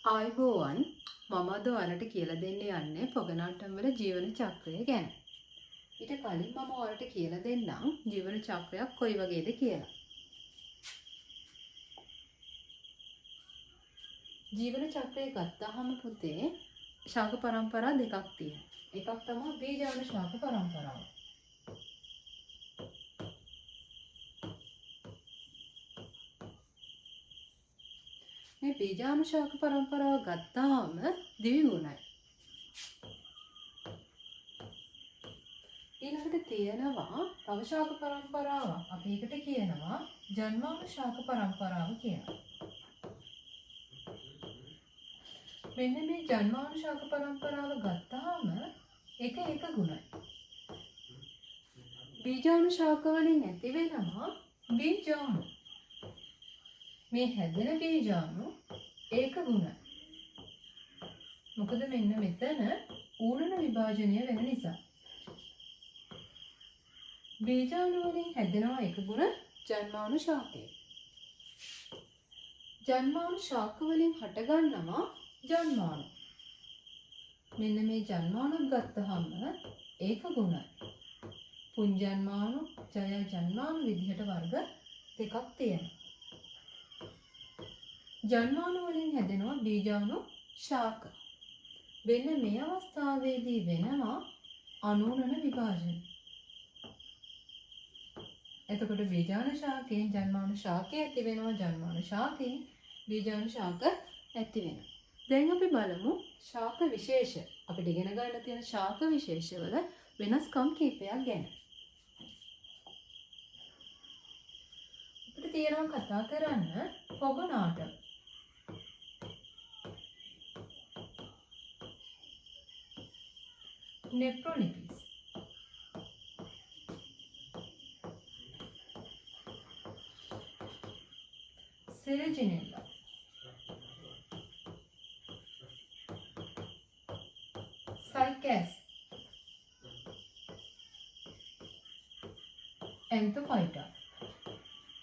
ආයුබෝවන් මම අද ඔයාලට කියලා දෙන්න යන්නේ පොගනාටම් වල ජීවන චක්‍රය ගැන. ඊට කලින් මම ඔයාලට කියලා දෙන්නම් ජීවන චක්‍රයක් කොයි වගේද කියලා. ජීවන චක්‍රය ගත්තාම පුතේ ශාක පරම්පරා දෙකක් තියෙනවා. එකක් තමයි බීජාණු ශාක පරම්පරාව. මේ බීජාණු ශාක පරම්පරාව ගත්තාම දිවිගුණයි. ඊළඟට තියෙනවා තව ශාක පරම්පරාවක්. අපි ඒකට කියනවා ජන්මාණු ශාක පරම්පරාව කියලා. මෙන්න මේ ජන්මාණු ශාක පරම්පරාව ගත්තාම එක ගුණයි. බීජාණු ශාක වලින් ඇති වෙනවා බීජාණු. මේ හැදෙන බීජාණු ඒක ගුණයි. මොකද මෙන්න මෙතන ඌරණ විභාජනය වෙන නිසා. බීජාණු වලින් හැදෙනවා එක ගුණ ජන්මාණු ශාකය. ජන්මාණු ශාක වලින් හටගන්නවා ජන්මාණු. මෙන්න මේ ජන්මාණු ගත්තහම ඒක ගුණයි. පුංජන්මාණු, ජය ජන්මාණු විදිහට වර්ග දෙකක් තියෙනවා. ජන්මාණු වලින් හැදෙනවා බීජාණු ශාක. මෙන්න මේ අවස්ථාවේදී වෙනවා අනූනන විභාජනය. එතකොට බීජාණු ශාකයෙන් ජන්මාණු ශාකය ඇති වෙනවා, ජන්මාණු ශාකයෙන් බීජාණු ශාක ඇති වෙනවා. දැන් අපි බලමු ශාක විශේෂ. අපිට ඉගෙන ගන්න තියෙන ශාක විශේෂවල වෙනස්කම් කීපයක් ගැන. අපිට තියෙනවා කතා කරන්න පොගනාටම්. නෙෆ්‍රොලිපිස්, සෙලජිනෙල්ලා, සයිකැස්, ඇන්තොෆයිටා.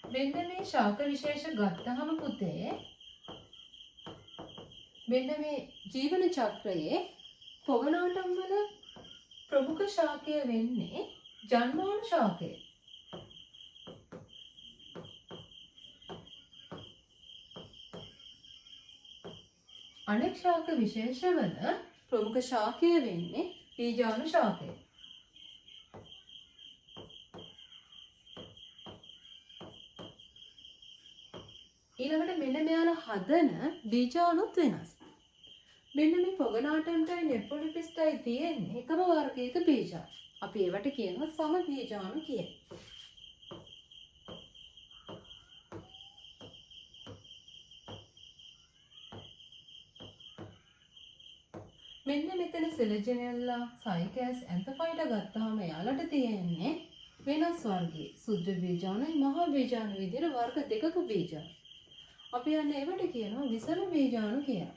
මෙන්න මේ ශාක විශේෂ ගත්තහම පුතේ මෙන්න මේ ජීවන චක්‍රයේ පොගනාටම් වල ප්‍රමුඛ ශාකය වෙන්නේ ජන්මාණු ශාකය. අනෙක් ශාක විශේෂවල ප්‍රමුඛ ශාකය වෙන්නේ බීජාණු ශාකය. ඊළඟට මෙන්න මෙයාලා හදන බීජාණුත් වෙනස්. මෙන්න මේ පොගනාටම්ටයි නෙෆ්‍රොලිපිස්ටයි තියෙන්නේ එකම වර්ගයක බීජාණු. අපි ඒවට කියනවා සම බීජාණු කියලා. මෙන්න මෙතන සෙලජිනෙල්ලා, සයිකැස්, ඇන්තොෆයිටා ගත්තාම එයාලට තියෙන්නේ වෙනස් වර්ගයේ සුද්ධ බීජාණුයි මහා බීජාණු විදිහට වර්ග දෙකක බීජාණු. අපි යන්නේ ඒවට කියනවා විසම බීජාණු කියලා.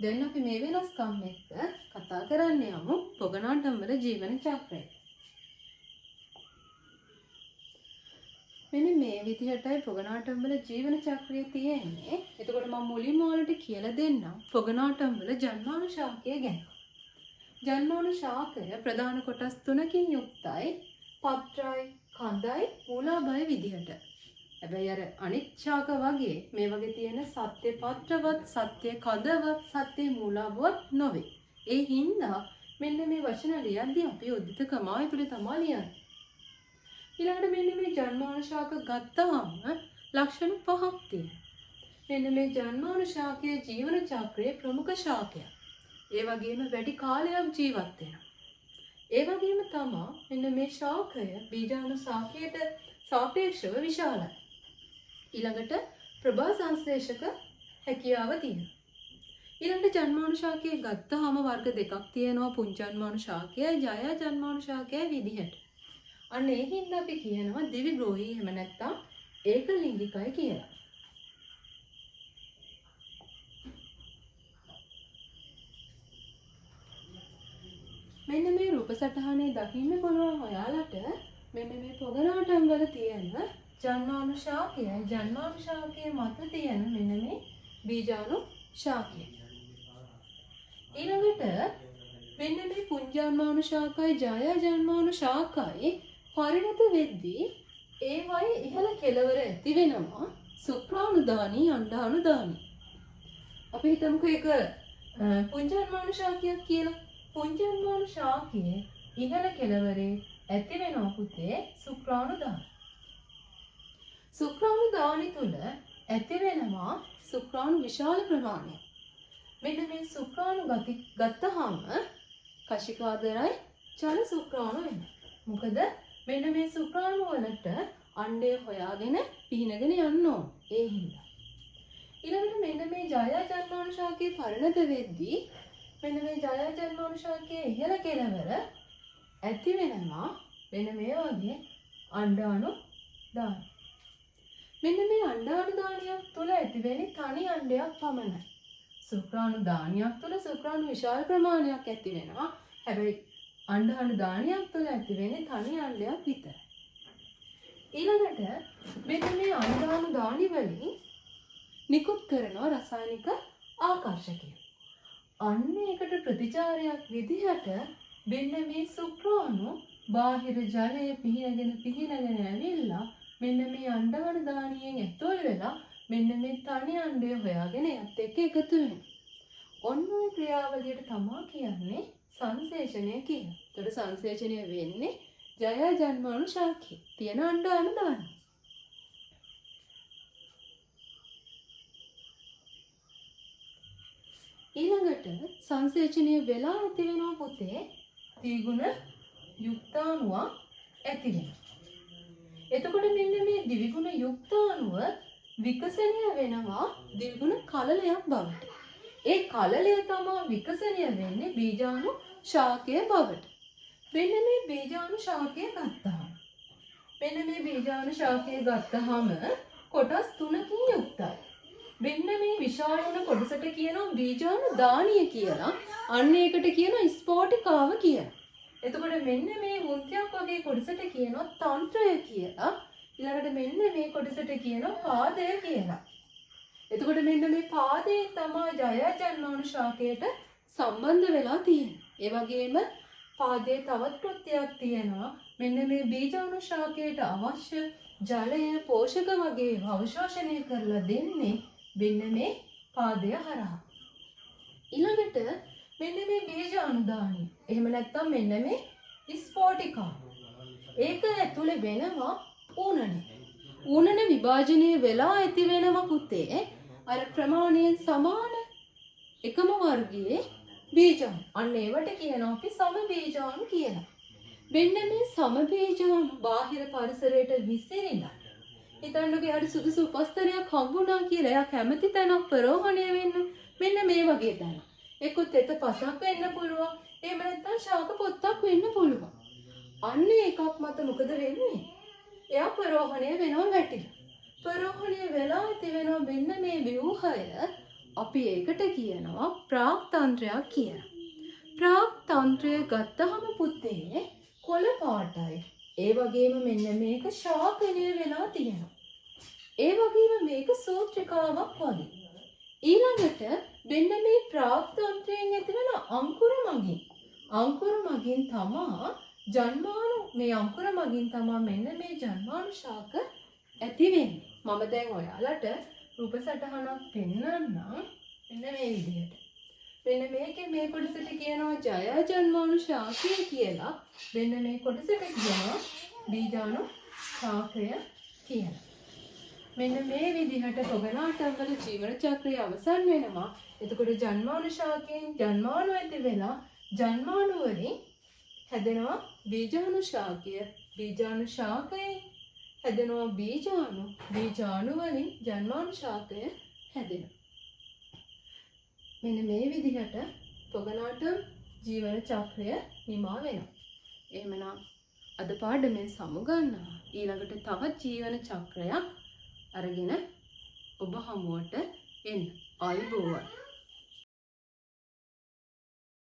දැන් අපි මේ වෙනස්කම් එක්ක කතා කරන්න යමු පොගනාටම් වල ජීවන චක්‍රය. මෙන්න මේ විදිහටයි පොගනාටම් වල ජීවන චක්‍රය තියෙන්නේ. එතකොට මම මුලින්ම ඔයාලට කියලා දෙන්නම් පොගනාටම් වල ජන්මාණු ශාකය ගැන. ජන්මාණු ශාකය ප්‍රධාන කොටස් තුනකින් යුක්තයි. පත්‍රයි, කඳයි, මූලාභය විදිහට. හැබැයි අර අනිත් ශාක වගේ මේ වගේ තියෙන සත්‍ය පත්‍රවත්, සත්‍ය කඳවත්, සත්‍ය මූලාභවත් නොවේ. ඒ හින්දා මෙන්න මේ වචන ලියද්දී අපි උද්දිත ක්‍රමාවලිය තුල තමයි ලියන්නේ. ඊළඟට මෙන්න මේ ජන්මාණු ශාක ගත්තාම ලක්ෂණ පහක් තියෙනවා. මෙන්න මේ ජන්මාණු ශාකයේ ජීවන චක්‍රයේ ප්‍රමුඛ ශාකයක්. ඒ වගේම වැඩි කාලයක් ජීවත් වෙනවා. ඒ වගේම තමයි මෙන්න මේ ශාකය බීජාණු ශාකයට සාපේක්ෂව විශාලයි. ඊළඟට ප්‍රභා සංශ්ලේෂක හැකියාව තියෙනවා. ඊළඟට ජන්මාණු ශාකය ගත්තාම වර්ග දෙකක් තියෙනවා. පුංජන්මාණු ශාකයයි ජය ජන්මාණු ශාකයයි විදිහට. අන්න ඒ හින්දා අපි කියනවා දිවිග්‍රෝහී එහෙම නැත්නම් ඒකලිංගිකයි කියලා. මෙන්න මේ රූප සටහනේ දකින්න පුළුවන් ඔයාලට මෙන්න මේ පොගනාටම් වල තියෙන ජන්මාණු ශාකයයි ජන්මාණු ශාකයේ මත තියෙන මෙන්න මේ බීජාණු ශාකය. ඊළඟට මෙන්න මේ පුංජන්මාණු ශාකයි ජය ජන්මාණු ශාකයි පරිණත වෙද්දී ඒවයි ඉහළ කෙළවර ඇති වෙනවා සුක්‍රාණුදානී අණ්ඩාණුදානී. අපි හිතමුකෝ ඒක පුංජන්මාණු ශාකයක් කියලා. පුංජන්මාණු ශාකයේ ඉහළ කෙළවරේ ඇති වෙනවා පුතේ සුක්‍රාණුදානී. සුක්‍රාණුදානී තුල ඇති වෙනවා සුක්‍රාණු විශාල ප්‍රමාණයක්. මෙන්න මේ සුක්‍රාණු ගත්තාම කශිකාදරයි චල සුක්‍රාණු වෙනවා. මොකද මෙන්න මේ සුක්‍රාණු වලට අණ්ඩය හොයාගෙන පිහිනගෙන යන්න ඕන. ඒ හින්දා. ඊළඟට මෙන්න මේ ජය ජන්මාණු ශාකයේ පරිණත වෙද්දී මෙන්න මේ ජය ජන්මාණු ශාකයේ ඉහළ කෙළවර ඇති වෙනවා මෙන්න මේ වගේ අණ්ඩාණු දානි. මෙන්න මේ අණ්ඩාණු දානියක් තුල ඇති වෙන්නේ තනි අණ්ඩයක් පමණයි. සුක්‍රාණු දානියක් තුල සුක්‍රාණු විශාල ප්‍රමාණයක් ඇති වෙනවා. හැබැයි අණ්ඩාණු දානියක් තුල ඇති වෙන්නේ තනි අණ්ඩයක් විතරයි. ඊළඟට මෙන්න මේ අණ්ඩාණු දානි වලින් නිකුත් කරන රසායනික ආකර්ෂකය. අන්න ඒකට ප්‍රතිචාරයක් විදිහට මෙන්න මේ සුක්‍රාණු බාහිර ජලයේ පිහිනගෙන ඇවිල්ලා මෙන්න මේ අණ්ඩාණු දානියෙන් ඇතුල් වෙලා මෙන්න මේ තනි අණ්ඩය හොයාගෙන යත් එක්ක එකතු වෙනවා. ඔන්න ඔය ක්‍රියාවලියට තමයි කියන්නේ සංශ්ලේෂණය කියලා. ඒතකොට සංශ්ලේෂණය වෙන්නේ ජය ජන්මාණු ශාකයේ තියෙන අණ්ඩාණු දානි. ඊළඟට සංශ්ලේෂණය වෙලා ඇති වෙනවා පුතේ ද්විගුණ යුක්තාණුවක් ඇති වෙනවා. එතකොට මෙන්න මේ ද්විගුණ යුක්තාණුව විකසනය වෙනවා ද්විගුණ කලලයක් බවට. ඒ කලලය තමයි විකසනය වෙන්නේ බීජාණු ශාකය බවට. මෙන්න මේ බීජාණු ශාකය ගත්තාම කොටස් 3කින් යුක්තයි. මෙන්න මේ විශාල වන කොටසට කියනවා බීජාණු දානිය කියලා. අන්න ඒකට කියනවා ස්පෝටිකාව කියලා. එතකොට මෙන්න මේ වෘත්තයක් වගේ කොටසට කියනවා තන්ත්‍රය කියලා. ඊළඟට මෙන්න මේ කොටසට කියනවා පාදය කියලා. එතකොට මෙන්න මේ පාදයෙන් තමයි ජය ජන්මාණු ශාකයට සම්බන්ධ වෙලා තියෙන්නේ. ඒ වගේම පාදයේ තවත් කෘත්‍යයක් තියෙනවා. මෙන්න මේ බීජාණු ශාකයට අවශ්‍ය ජලය පෝෂක වගේ අවශෝෂණය කරලා දෙන්නේ මෙන්න මේ පාදය හරහා. ඊළඟට මෙන්න මේ බීජාණු දානිය. එහෙම නැත්නම් මෙන්න මේ ස්පෝටිකාව. ඒක ඇතුලේ වෙනවා ඌනන. ඌනන විභාජනය වෙලා ඇති වෙනවා පුතේ අර ප්‍රමාණයෙන් සමාන එකම වර්ගයේ බීජාණු. අන්න ඒවට කියනවා අපි සම බීජාණු කියලා. මෙන්න මේ සම බීජාණු බාහිර පරිසරයට විසිරිලා හිතන්නකෝ යාට සුදුසු උපස්තරයක් හම්බුණා කියලා. එයා කැමති තැනක් ප්‍රෝහණය වෙන්න මෙන්න මේ වගේ තැනක්. එක්කත් එත පසක් වෙන්න පුළුවන්. එහෙම නැත්නම් ශාක පොත්තක් වෙන්න පුළුවන්. අන්න එකක් මත මොකද වෙන්නේ? එයා ප්‍රෝහණය වෙනවා වැටිලා. ප්‍රෝහණය වෙලා ඇති වෙනවා මෙන්න මේ ව්‍යුහය අපි ඒකට කියනවා ප්‍රාග්තන්ත්‍රයක් කියලා. ප්‍රාග්තන්ත්‍රය ගත්තහම පුතේ කොළ පාටයි. ඒ වගේම මෙන්න මේක ශාකණය වෙලා තියෙනවා. ඒ වගේම මේක සූත්‍රිකාවක් වගේ. ඊළඟට මෙන්න මේ ප්‍රාග්තන්ත්‍රයෙන් ඇතිවන අංකුර මගින් තමා ජන්මාණු මේ අංකුර මගින් තමා මෙන්න මේ ජන්මාණු ශාක ඇති වෙන්නේ. මම දැන් ඔයාලට රූප සටහනක් පෙන්වන්නම්. මෙන්න මේ විදිහට. මෙන්න මේකේ මේ කොටසට කියනවා ජය ජන්මාණු ශාකය කියලා. මෙන්න මේ කොටසට කියනවා බීජාණු ශාකය කියලා. මෙන්න මේ විදිහට පොගනාටම් වල ජීවන චක්‍රය අවසන් වෙනවා. එතකොට ජන්මාණු ශාකයෙන් ජන්මාණු ඇති වෙලා ජන්මාණු වලින් හැදෙනවා බීජාණු ශාකය. බීජාණු ශාකයෙන් හැදෙනවා බීජාණු. බීජාණු වලින් ජන්මාණු ශාකය හැදෙනවා. මෙන්න මේ විදිහට පොගනාටම් ජීවන චක්‍රය නිමා වෙනවා. එහෙමනම් අද පාඩමෙන් සමුගන්නවා. ඊළඟට තවත් ජීවන චක්‍රයක් අරගෙන ඔබ හමුවට එන්න. ආයුබෝවන්.